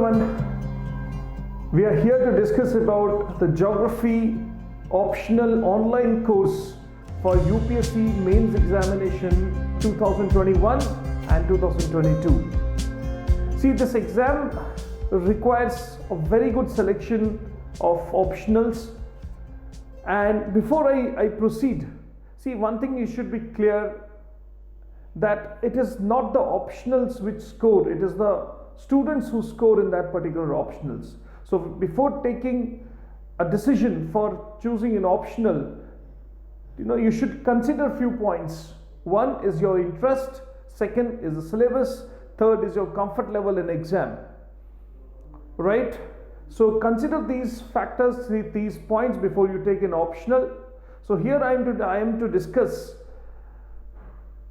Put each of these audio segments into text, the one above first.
everyone. We are here to discuss about the geography optional online course for UPSC mains examination 2021 and 2022. See, this exam requires a very good selection of optionals, and before I proceed, see, one thing you should be clear that it is not the optionals which score, it is the students who score in that particular optionals. So before taking a decision for choosing an optional, you should consider a few points. One is your interest, second is the syllabus, third is your comfort level in exam, right? So consider these factors, these points before you take an optional. So here I am to discuss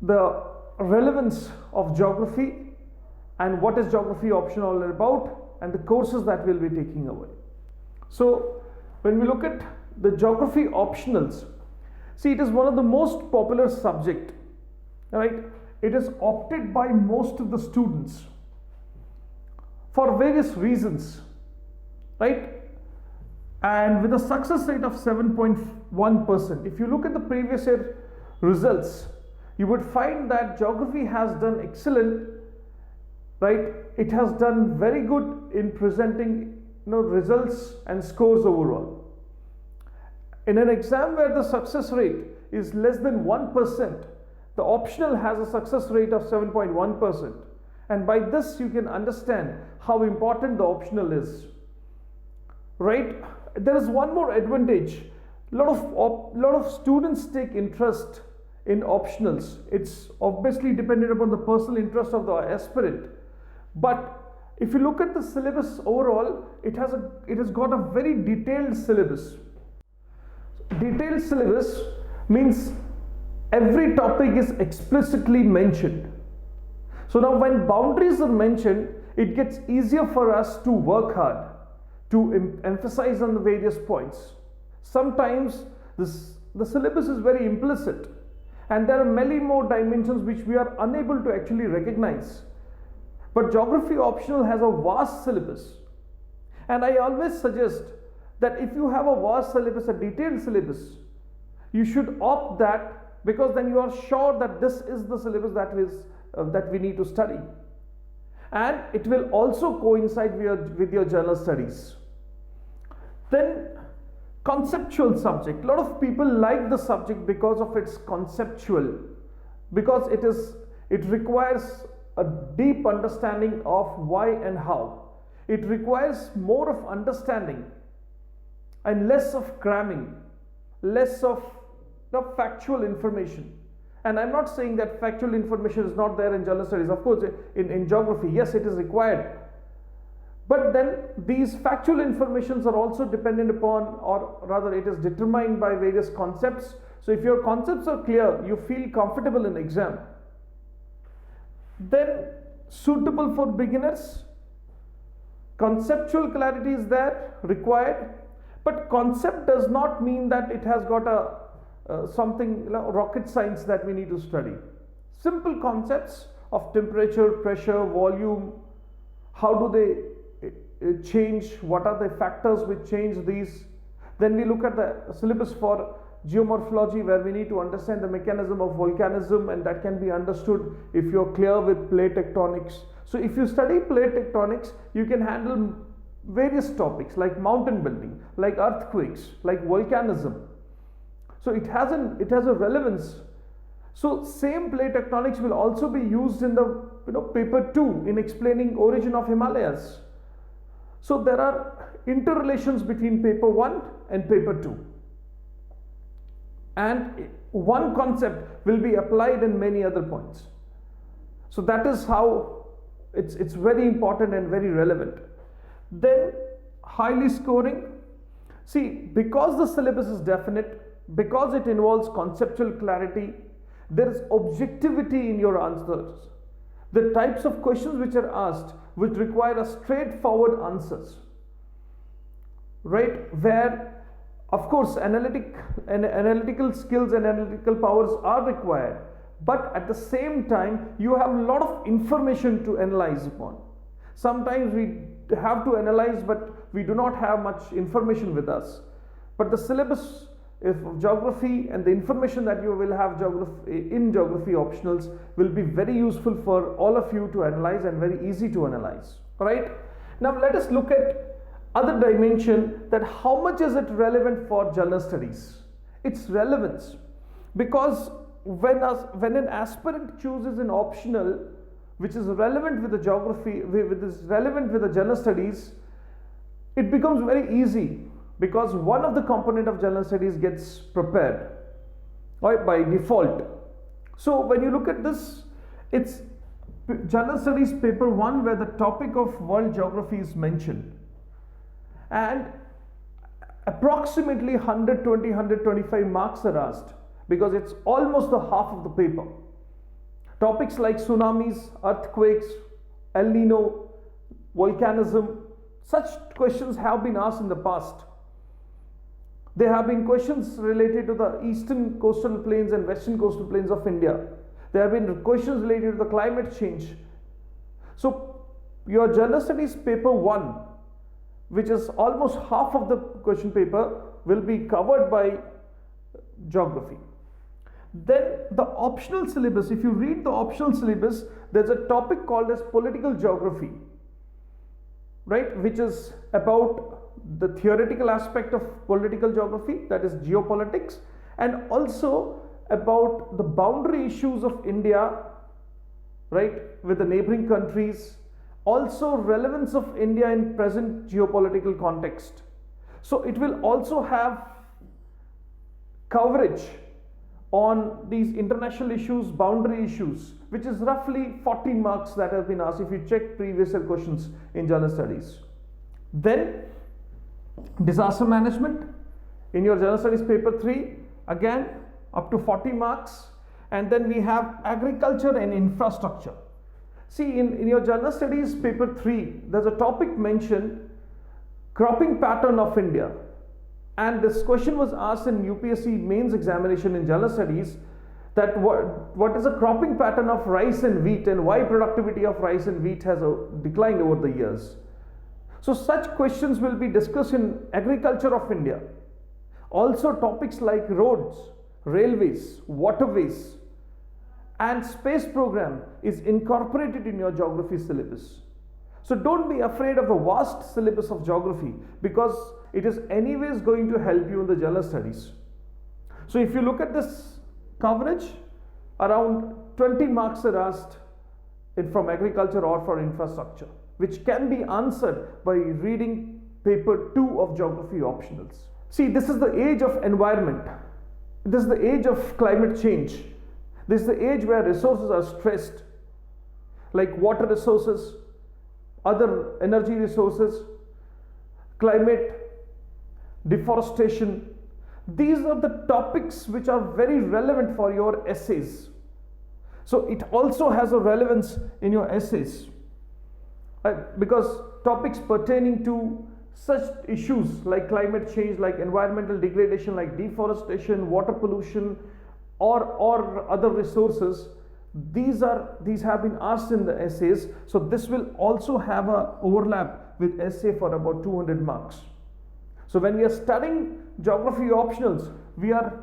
the relevance of geography and what is geography optional all about, and the courses that we'll be taking away. So when we look at the geography optionals, see, it is one of the most popular subject, right? It is opted by most of the students for various reasons, right? And with a success rate of 7.1%. If you look at the previous year results, you would find that geography has done excellent, right? It has done very good in presenting results and scores overall. In an exam where the success rate is less than 1%, the optional has a success rate of 7.1%. And by this you can understand how important the optional is, right? There is one more advantage. Lot of students take interest in optionals. It's obviously dependent upon the personal interest of the aspirant. But if you look at the syllabus overall, it has got a very detailed syllabus. Detailed syllabus means every topic is explicitly mentioned. So now when boundaries are mentioned, it gets easier for us to work hard, to emphasize on the various points. Sometimes the syllabus is very implicit, and there are many more dimensions which we are unable to actually recognize. But geography optional has a vast syllabus, and I always suggest that if you have a vast syllabus, a detailed syllabus, you should opt that, because then you are sure that this is the syllabus that we need to study, and it will also coincide with your general studies. Then conceptual subject. A lot of people like the subject because of its conceptual, because it requires a deep understanding of why and how. It requires more of understanding and less of cramming, less of the factual information. And I'm not saying that factual information is not there in general studies. Of course, in geography, yes, it is required. But then these factual informations are also dependent upon, or rather it is determined by various concepts. So if your concepts are clear, you feel comfortable in exam. Then suitable for beginners. Conceptual clarity is there, required. But concept does not mean that it has got something rocket science that we need to study. Simple concepts of temperature, pressure, volume, how do they change, what are the factors which change these. Then we look at the syllabus for geomorphology, where we need to understand the mechanism of volcanism, and that can be understood if you're clear with plate tectonics. So if you study plate tectonics, you can handle various topics like mountain building, like earthquakes, like volcanism. So it has a relevance. So same plate tectonics will also be used in the paper 2 in explaining origin of Himalayas. So there are interrelations between paper 1 and paper 2. And one concept will be applied in many other points. So that is how it's very important and very relevant. Then highly scoring. See, because the syllabus is definite, because it involves conceptual clarity, there is objectivity in your answers. The types of questions which are asked which require a straightforward answers, right? Where of course analytical skills and analytical powers are required, but at the same time you have a lot of information to analyze upon. Sometimes we have to analyze, but we do not have much information with us. But the syllabus of geography and the information that you will have in geography optionals will be very useful for all of you to analyze and very easy to analyze. All right. Now let us look at other dimension, that how much is it relevant for general studies? Its relevance, because when an aspirant chooses an optional which is relevant with the geography, relevant with the general studies, it becomes very easy, because one of the component of general studies gets prepared, right, by default. So when you look at this, it's general studies paper 1 where the topic of world geography is mentioned, and approximately 120-125 marks are asked, because it's almost the half of the paper. Topics like tsunamis, earthquakes, El Nino, volcanism, such questions have been asked in the past. There have been questions related to the eastern coastal plains and western coastal plains of India. There have been questions related to the climate change. So your general studies paper 1, which is almost half of the question paper, will be covered by geography. Then the optional syllabus, if you read the optional syllabus, there's a topic called as political geography, right, which is about the theoretical aspect of political geography, that is geopolitics, and also about the boundary issues of India, right, with the neighboring countries, also relevance of India in present geopolitical context. So it will also have coverage on these international issues, boundary issues, which is roughly 40 marks that have been asked if you check previous year questions in general studies. Then disaster management in your general studies paper 3, again up to 40 marks. And then we have agriculture and infrastructure. See, in your general studies paper 3, there's a topic mentioned, cropping pattern of India. And this question was asked in UPSC mains examination in general studies, that what is the cropping pattern of rice and wheat, and why productivity of rice and wheat has declined over the years. So such questions will be discussed in agriculture of India. Also topics like roads, railways, waterways, and space program is incorporated in your geography syllabus. So don't be afraid of a vast syllabus of geography, because it is anyways going to help you in the general studies. So if you look at this coverage, around 20 marks are asked from agriculture or for infrastructure, which can be answered by reading paper 2 of geography optionals. See, this is the age of environment. This is the age of climate change. This is the age where resources are stressed, like water resources, other energy resources, climate, deforestation. These are the topics which are very relevant for your essays. So it also has a relevance in your essays, because topics pertaining to such issues like climate change, like environmental degradation, like deforestation, water pollution, or other resources, these have been asked in the essays. So this will also have a overlap with essay for about 200 marks. So when we are studying geography optionals, we are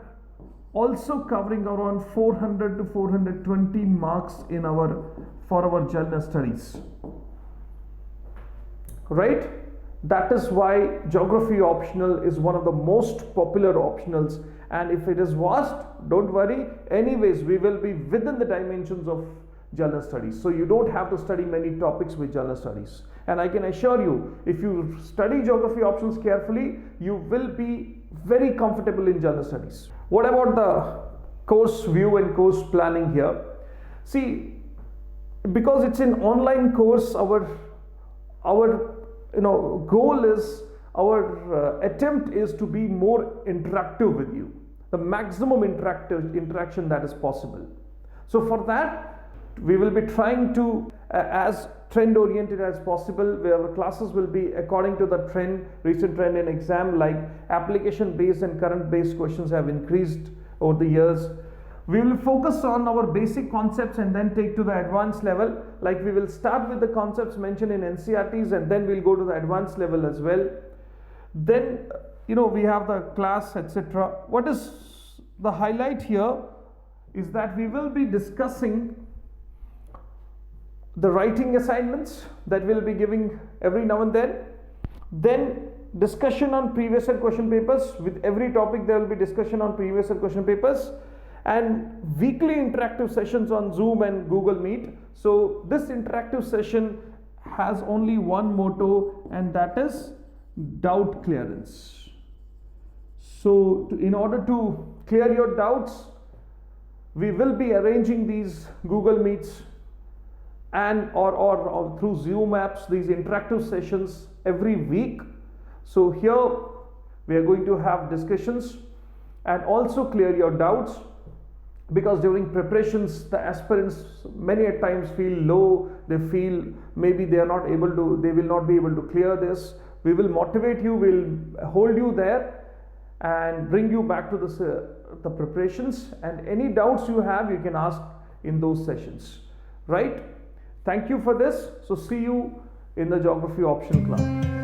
also covering around 400 to 420 marks for our general studies, right? That is why geography optional is one of the most popular optionals. And if it is vast, don't worry, anyways we will be within the dimensions of general studies, so you don't have to study many topics with general studies. And I can assure you, if you study geography options carefully, you will be very comfortable in general studies. What about the course view and course planning here? See, because it's an online course, our goal is, our attempt is to be more interactive with you, the maximum interaction that is possible. So for that, we will be trying to as trend oriented as possible, where our classes will be according to the trend, recent trend in exam, like application based and current based questions have increased over the years. We will focus on our basic concepts and then take to the advanced level. Like we will start with the concepts mentioned in NCERTs and then we'll go to the advanced level as well. Then, we have the class, etc. What is the highlight here is that we will be discussing the writing assignments that we'll be giving every now and then. Then discussion on previous year question papers. With every topic there will be discussion on previous year question papers, and weekly interactive sessions on Zoom and Google Meet. So this interactive session has only one motto, and that is doubt clearance. So in order to clear your doubts, we will be arranging these Google Meets and or through Zoom apps, these interactive sessions every week. So here we are going to have discussions and also clear your doubts, because during preparations the aspirants many a times feel low. They feel maybe they will not be able to clear this. We will motivate you, we'll hold you there and bring you back to the preparations, and any doubts you have you can ask in those sessions, right? Thank you for this. So see you in the geography option class.